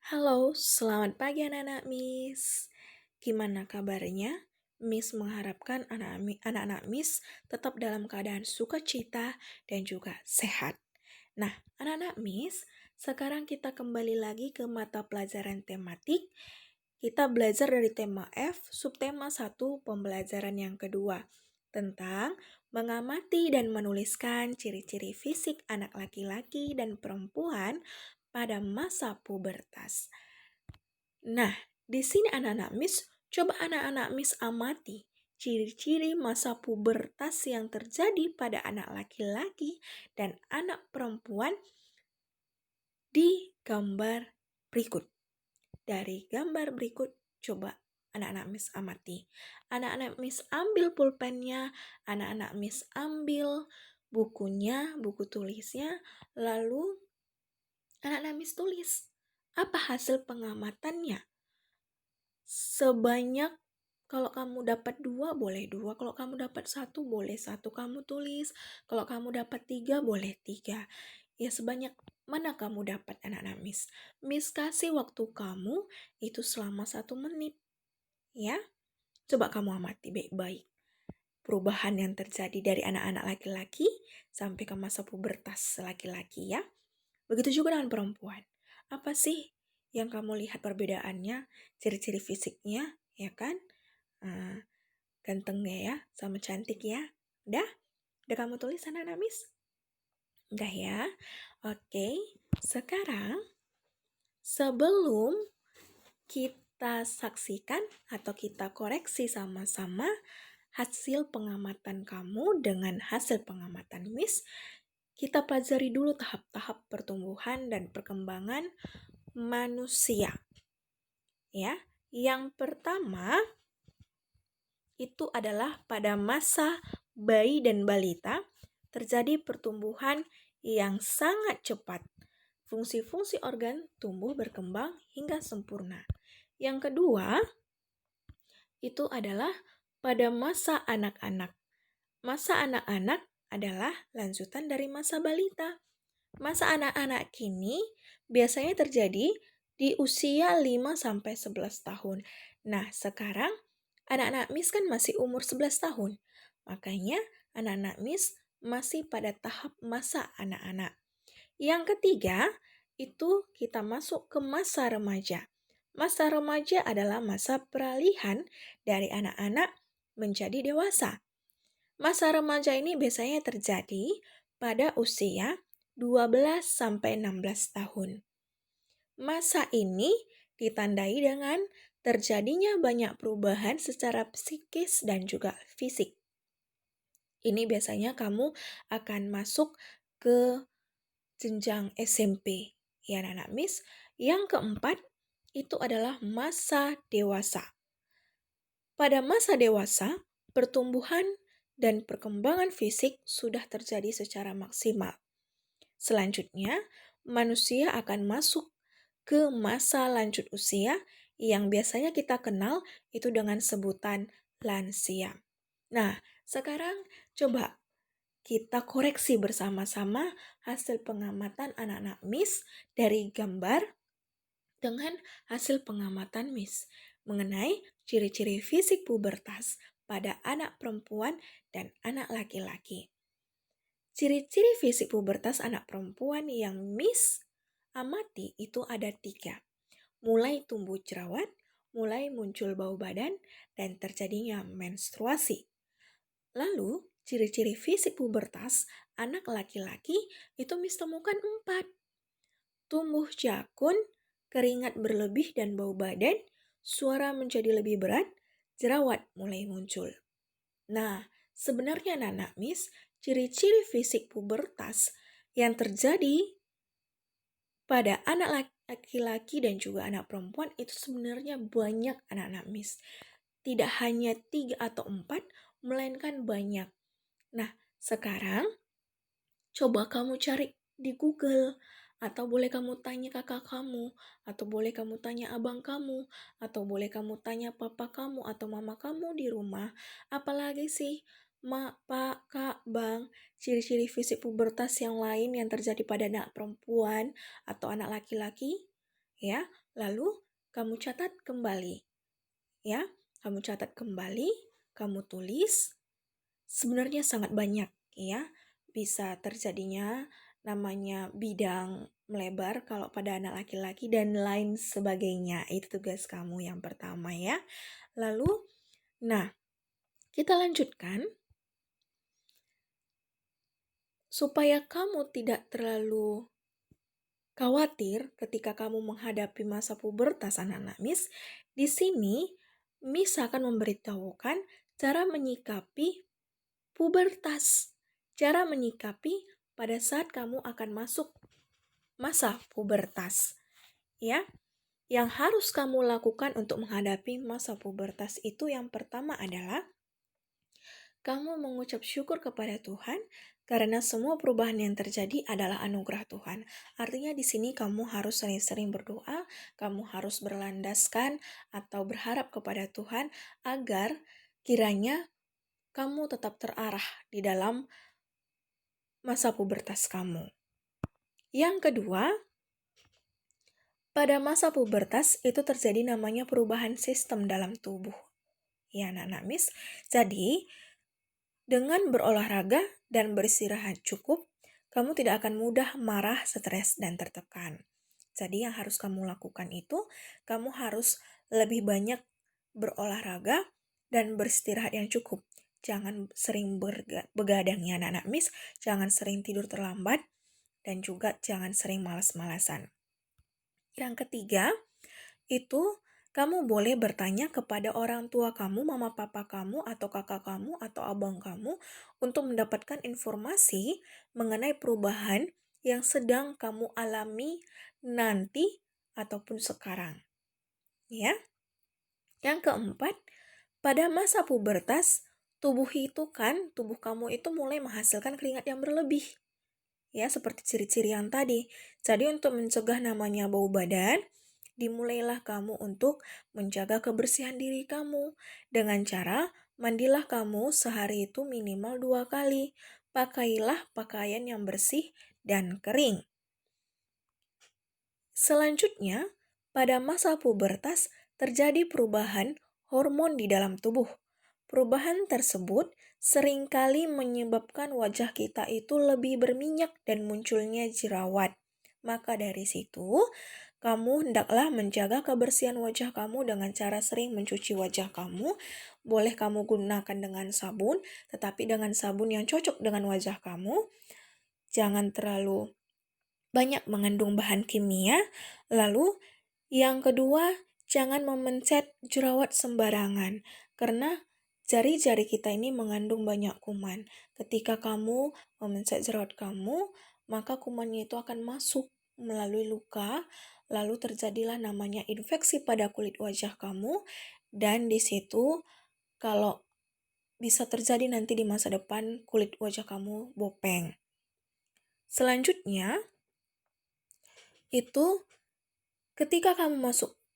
Halo, selamat pagi anak-anak Miss. Gimana kabarnya? Miss mengharapkan anak-anak Miss tetap dalam keadaan sukacita dan juga sehat. Nah, anak-anak Miss, sekarang kita kembali lagi ke mata pelajaran tematik. Kita belajar dari tema F, subtema 1, pembelajaran yang kedua, tentang mengamati dan menuliskan ciri-ciri fisik anak laki-laki dan perempuan pada masa pubertas. Nah, di sini anak-anak Miss, coba anak-anak Miss amati ciri-ciri masa pubertas yang terjadi pada anak laki-laki dan anak perempuan di gambar berikut. Dari gambar berikut, coba anak-anak Miss amati. Anak-anak Miss ambil pulpennya, anak-anak Miss ambil bukunya, buku tulisnya, lalu anak-anak Miss tulis. Apa hasil pengamatannya? Sebanyak, kalau kamu dapat 2 boleh 2, kalau kamu dapat 1 boleh 1, kamu tulis. Kalau kamu dapat 3 boleh 3. Ya sebanyak mana kamu dapat anak-anak Miss. Miss kasih waktu kamu itu selama 1 menit. Ya, coba kamu amati baik-baik perubahan yang terjadi dari anak-anak laki-laki sampai ke masa pubertas laki-laki ya. Begitu juga dengan perempuan. Apa sih yang kamu lihat perbedaannya, ciri-ciri fisiknya, ya kan? Gantengnya ya, sama cantik ya. Udah? Udah kamu tulis anak-anak Miss? Udah ya? Oke, sekarang sebelum kita saksikan atau kita koreksi sama-sama hasil pengamatan kamu dengan hasil pengamatan Miss, kita pelajari dulu tahap-tahap pertumbuhan dan perkembangan manusia. Ya, yang pertama itu adalah pada masa bayi dan balita terjadi pertumbuhan yang sangat cepat. Fungsi-fungsi organ tumbuh berkembang hingga sempurna. Yang kedua, itu adalah pada masa anak-anak. Masa anak-anak adalah lanjutan dari masa balita. Masa anak-anak kini biasanya terjadi di usia 5-11 tahun. Nah, sekarang anak-anak Miss kan masih umur 11 tahun. Makanya anak-anak Miss masih pada tahap masa anak-anak. Yang ketiga, itu kita masuk ke masa remaja. Masa remaja adalah masa peralihan dari anak-anak menjadi dewasa. Masa remaja ini biasanya terjadi pada usia 12-16 tahun. Masa ini ditandai dengan terjadinya banyak perubahan secara psikis dan juga fisik. Ini biasanya kamu akan masuk ke jenjang SMP, ya anak-anak Miss. Yang keempat, itu adalah masa dewasa. Pada masa dewasa, pertumbuhan dan perkembangan fisik sudah terjadi secara maksimal. Selanjutnya, manusia akan masuk ke masa lanjut usia yang biasanya kita kenal itu dengan sebutan lansia. Nah, sekarang coba kita koreksi bersama-sama hasil pengamatan anak-anak Miss dari gambar dengan hasil pengamatan Miss mengenai ciri-ciri fisik pubertas pada anak perempuan dan anak laki-laki. Ciri-ciri fisik pubertas anak perempuan yang Miss amati itu ada 3. Mulai tumbuh jerawat, mulai muncul bau badan, dan terjadinya menstruasi. Lalu, ciri-ciri fisik pubertas anak laki-laki itu Miss temukan 4. Tumbuh jakun, keringat berlebih dan bau badan, suara menjadi lebih berat, jerawat mulai muncul. Nah, sebenarnya anak-anak Miss, ciri-ciri fisik pubertas yang terjadi pada anak laki-laki dan juga anak perempuan itu sebenarnya banyak anak-anak Miss. Tidak hanya 3 atau 4, melainkan banyak. Nah, sekarang coba kamu cari di Google, atau boleh kamu tanya kakak kamu, atau boleh kamu tanya abang kamu, atau boleh kamu tanya papa kamu atau mama kamu di rumah. Apalagi sih, mak, pak, kak, bang, ciri-ciri fisik pubertas yang lain yang terjadi pada anak perempuan atau anak laki-laki? Ya, lalu kamu catat kembali. Ya, kamu catat kembali, kamu tulis. Sebenarnya sangat banyak ya, bisa terjadinya namanya bidang melebar kalau pada anak laki-laki dan lain sebagainya. Itu tugas kamu yang pertama ya. Lalu, nah, kita lanjutkan. Supaya kamu tidak terlalu khawatir ketika kamu menghadapi masa pubertas anak-anak Miss, di sini Miss akan memberitahukan cara menyikapi pubertas. Cara menyikapi pada saat kamu akan masuk masa pubertas. Ya, yang harus kamu lakukan untuk menghadapi masa pubertas itu yang pertama adalah kamu mengucap syukur kepada Tuhan karena semua perubahan yang terjadi adalah anugerah Tuhan. Artinya di sini kamu harus sering-sering berdoa, kamu harus berlandaskan atau berharap kepada Tuhan agar kiranya kamu tetap terarah di dalam masa pubertas kamu. Yang kedua, pada masa pubertas itu terjadi namanya perubahan sistem dalam tubuh. Ya anak-anak Miss, jadi dengan berolahraga dan beristirahat cukup, kamu tidak akan mudah marah, stres, dan tertekan. Jadi yang harus kamu lakukan itu, kamu harus lebih banyak berolahraga dan beristirahat yang cukup. Jangan sering begadang ya anak-anak Miss, jangan sering tidur terlambat, dan juga jangan sering malas-malasan. Yang ketiga, itu kamu boleh bertanya kepada orang tua kamu, mama papa kamu, atau kakak kamu, atau abang kamu untuk mendapatkan informasi mengenai perubahan yang sedang kamu alami nanti ataupun sekarang. Ya. Yang keempat, pada masa pubertas, tubuh kamu itu mulai menghasilkan keringat yang berlebih. Ya, seperti ciri-ciri yang tadi. Jadi untuk mencegah namanya bau badan, dimulailah kamu untuk menjaga kebersihan diri kamu dengan cara mandilah kamu sehari itu minimal 2 kali. Pakailah pakaian yang bersih dan kering. Selanjutnya, pada masa pubertas terjadi perubahan hormon di dalam tubuh. Perubahan tersebut seringkali menyebabkan wajah kita itu lebih berminyak dan munculnya jerawat. Maka dari situ, kamu hendaklah menjaga kebersihan wajah kamu dengan cara sering mencuci wajah kamu. Boleh kamu gunakan dengan sabun, tetapi dengan sabun yang cocok dengan wajah kamu. Jangan terlalu banyak mengandung bahan kimia. Lalu, yang kedua, jangan memencet jerawat sembarangan. Karena jari-jari kita ini mengandung banyak kuman. Ketika kamu memencet jerawat kamu, maka kumannya itu akan masuk melalui luka, lalu terjadilah namanya infeksi pada kulit wajah kamu, dan di situ kalau bisa terjadi nanti di masa depan kulit wajah kamu bopeng. Selanjutnya, itu ketika kamu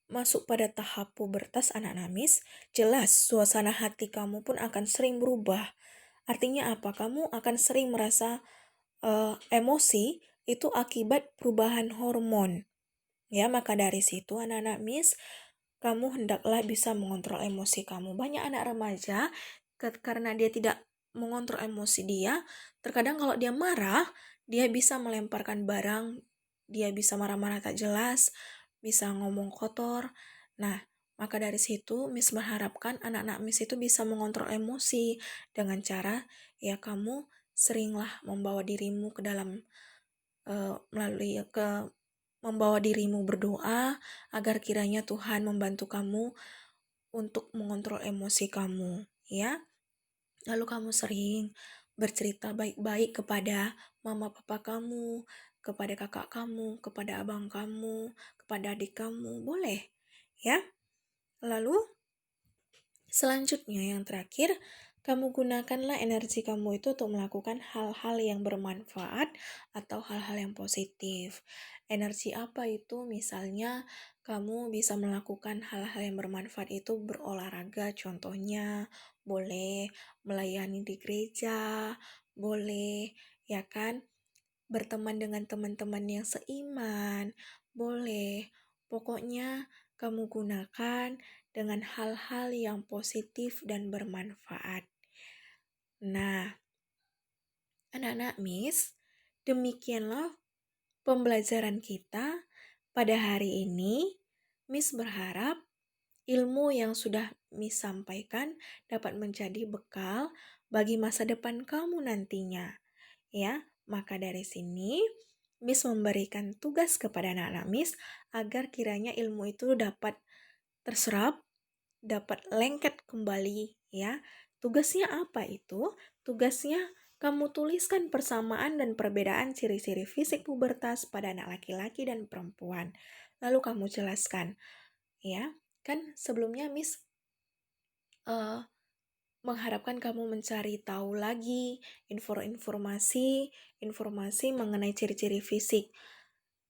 masuk pada tahap pubertas anak-anak Miss, jelas suasana hati kamu pun akan sering berubah. Artinya apa? Kamu akan sering merasa emosi itu akibat perubahan hormon. Ya, maka dari situ anak-anak Miss, kamu hendaklah bisa mengontrol emosi kamu. Banyak anak remaja karena dia tidak mengontrol emosi dia, terkadang kalau dia marah, dia bisa melemparkan barang, dia bisa marah-marah tak jelas, bisa ngomong kotor. Nah, maka dari situ Miss mengharapkan anak-anak Miss itu bisa mengontrol emosi dengan cara ya kamu seringlah membawa dirimu ke dalam membawa dirimu berdoa agar kiranya Tuhan membantu kamu untuk mengontrol emosi kamu, ya. Lalu kamu sering bercerita baik-baik kepada mama papa kamu, kepada kakak kamu, kepada abang kamu, kepada adik kamu, boleh, ya. Lalu selanjutnya yang terakhir, kamu gunakanlah energi kamu itu untuk melakukan hal-hal yang bermanfaat atau hal-hal yang positif. Energi apa itu? Misalnya, kamu bisa melakukan hal-hal yang bermanfaat itu berolahraga, contohnya boleh melayani di gereja, boleh ya kan berteman dengan teman-teman yang seiman, boleh Pokoknya kamu gunakan dengan hal-hal yang positif dan bermanfaat. Nah, anak-anak Miss, demikianlah pembelajaran kita pada hari ini. Miss berharap ilmu yang sudah Miss sampaikan dapat menjadi bekal bagi masa depan kamu nantinya. Ya, maka dari sini Miss memberikan tugas kepada anak-anak Miss agar kiranya ilmu itu dapat terserap, dapat lengket kembali ya. Tugasnya apa itu? Tugasnya kamu tuliskan persamaan dan perbedaan ciri-ciri fisik pubertas pada anak laki-laki dan perempuan. Lalu kamu jelaskan ya. Kan sebelumnya Miss mengharapkan kamu mencari tahu lagi informasi mengenai ciri-ciri fisik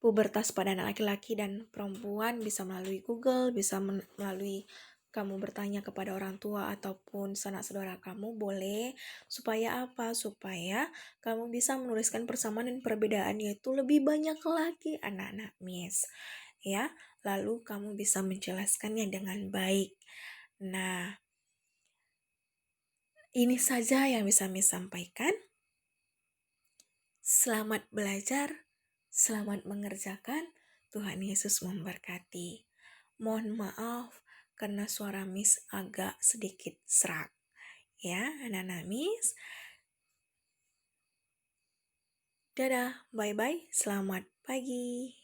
pubertas pada anak laki-laki dan perempuan, bisa melalui Google, bisa melalui kamu bertanya kepada orang tua ataupun sanak saudara kamu, boleh. Supaya apa? Supaya kamu bisa menuliskan persamaan dan perbedaan, yaitu lebih banyak lagi anak-anak Miss. Ya, lalu kamu bisa menjelaskannya dengan baik. Nah, ini saja yang bisa Miss sampaikan. Selamat belajar, selamat mengerjakan. Tuhan Yesus memberkati. Mohon maaf karena suara Miss agak sedikit serak. Ya, anak-anak Miss. Dadah, bye-bye, selamat pagi.